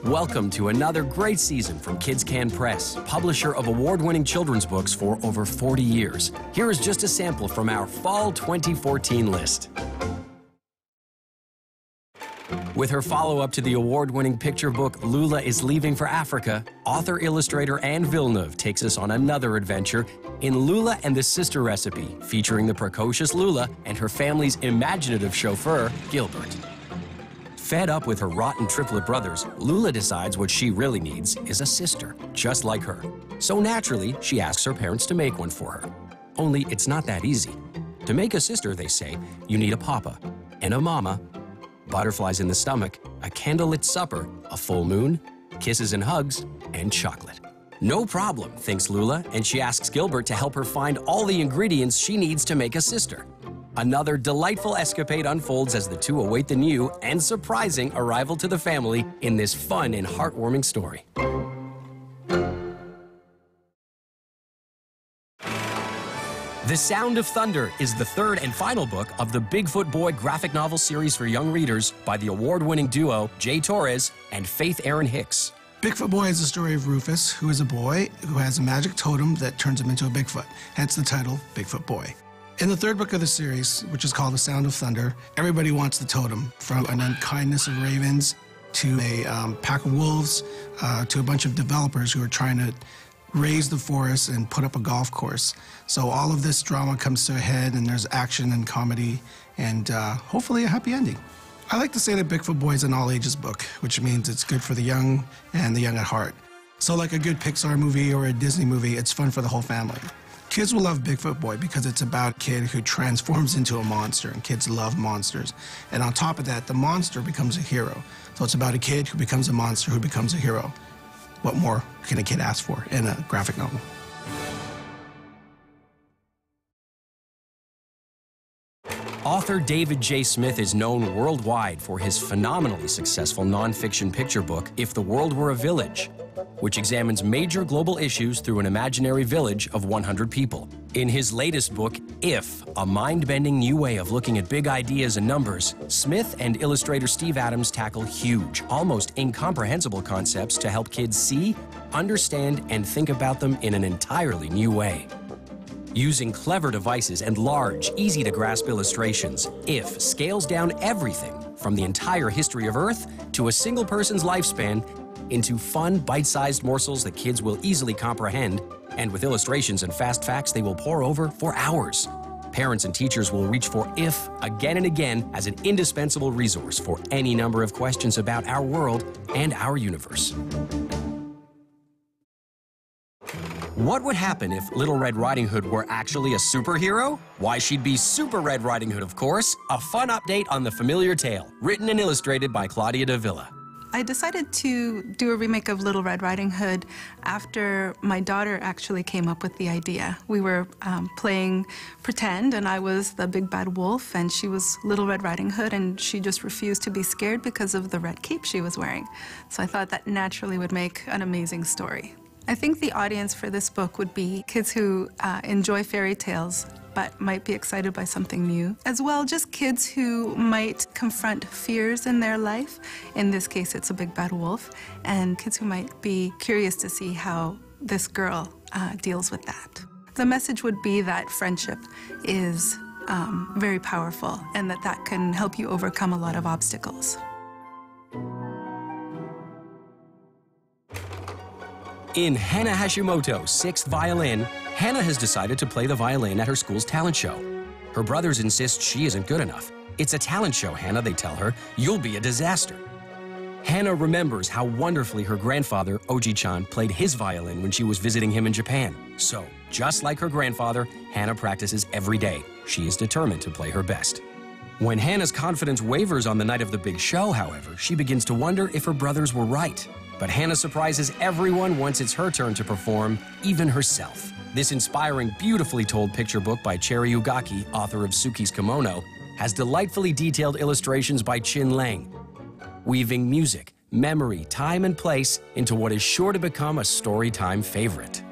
Welcome to another great season from Kids Can Press, publisher of award-winning children's books for over 40 years. Here is just a sample from our Fall 2014 list. With her follow-up to the award-winning picture book Loula is Leaving for Africa, author, illustrator Anne Villeneuve takes us on another adventure in Loula and the Sister Recipe, featuring the precocious Loula and her family's imaginative chauffeur, Gilbert. Fed up with her rotten triplet brothers, Loula decides what she really needs is a sister, just like her. So naturally, she asks her parents to make one for her. Only it's not that easy. To make a sister, they say, you need a papa and a mama, butterflies in the stomach, a candlelit supper, a full moon, kisses and hugs, and chocolate. No problem, thinks Loula, and she asks Gilbert to help her find all the ingredients she needs to make a sister. Another delightful escapade unfolds as the two await the new and surprising arrival to the family in this fun and heartwarming story. The Sound of Thunder is the third and final book of the Bigfoot Boy graphic novel series for young readers by the award-winning duo Jay Torres and Faith Aaron Hicks. Bigfoot Boy is the story of Rufus, who is a boy who has a magic totem that turns him into a Bigfoot, hence the title Bigfoot Boy. In the third book of the series, which is called The Sound of Thunder, everybody wants the totem, from an unkindness of ravens to a pack of wolves to a bunch of developers who are trying to raise the forest and put up a golf course. So all of this drama comes to a head, and there's action and comedy and hopefully a happy ending. I like to say that Bigfoot Boy is an all-ages book, which means it's good for the young and the young at heart. So like a good Pixar movie or a Disney movie, it's fun for the whole family. Kids will love Bigfoot Boy because it's about a kid who transforms into a monster, and kids love monsters. And on top of that, the monster becomes a hero. So it's about a kid who becomes a monster who becomes a hero. What more can a kid ask for in a graphic novel? Author David J. Smith is known worldwide for his phenomenally successful nonfiction picture book, If the World Were a Village, which examines major global issues through an imaginary village of 100 people. In his latest book, If, a mind-bending new way of looking at big ideas and numbers, Smith and illustrator Steve Adams tackle huge, almost incomprehensible concepts to help kids see, understand, and think about them in an entirely new way. Using clever devices and large, easy-to-grasp illustrations, If scales down everything from the entire history of Earth to a single person's lifespan into fun, bite-sized morsels that kids will easily comprehend, and with illustrations and fast facts they will pore over for hours. Parents and teachers will reach for If again and again as an indispensable resource for any number of questions about our world and our universe. What would happen if Little Red Riding Hood were actually a superhero? Why, she'd be Super Red Riding Hood, of course. A fun update on the familiar tale, written and illustrated by Claudia De Villa. I decided to do a remake of Little Red Riding Hood after my daughter actually came up with the idea. We were playing pretend, and I was the big bad wolf, and she was Little Red Riding Hood, and she just refused to be scared because of the red cape she was wearing. So I thought that naturally would make an amazing story. I think the audience for this book would be kids who enjoy fairy tales but might be excited by something new. As well, just kids who might confront fears in their life. In this case, it's a big bad wolf. And kids who might be curious to see how this girl deals with that. The message would be that friendship is very powerful, and that can help you overcome a lot of obstacles. In Hana Hashimoto's 6th Violin, Hana has decided to play the violin at her school's talent show. Her brothers insist she isn't good enough. It's a talent show, Hana, they tell her. You'll be a disaster. Hana remembers how wonderfully her grandfather, Oji-chan, played his violin when she was visiting him in Japan. So, just like her grandfather, Hana practices every day. She is determined to play her best. When Hana's confidence wavers on the night of the big show, however, she begins to wonder if her brothers were right. But Hana surprises everyone once it's her turn to perform, even herself. This inspiring, beautifully told picture book by Cherry Ugaki, author of Suki's Kimono, has delightfully detailed illustrations by Chin Lang, weaving music, memory, time, and place into what is sure to become a storytime favorite.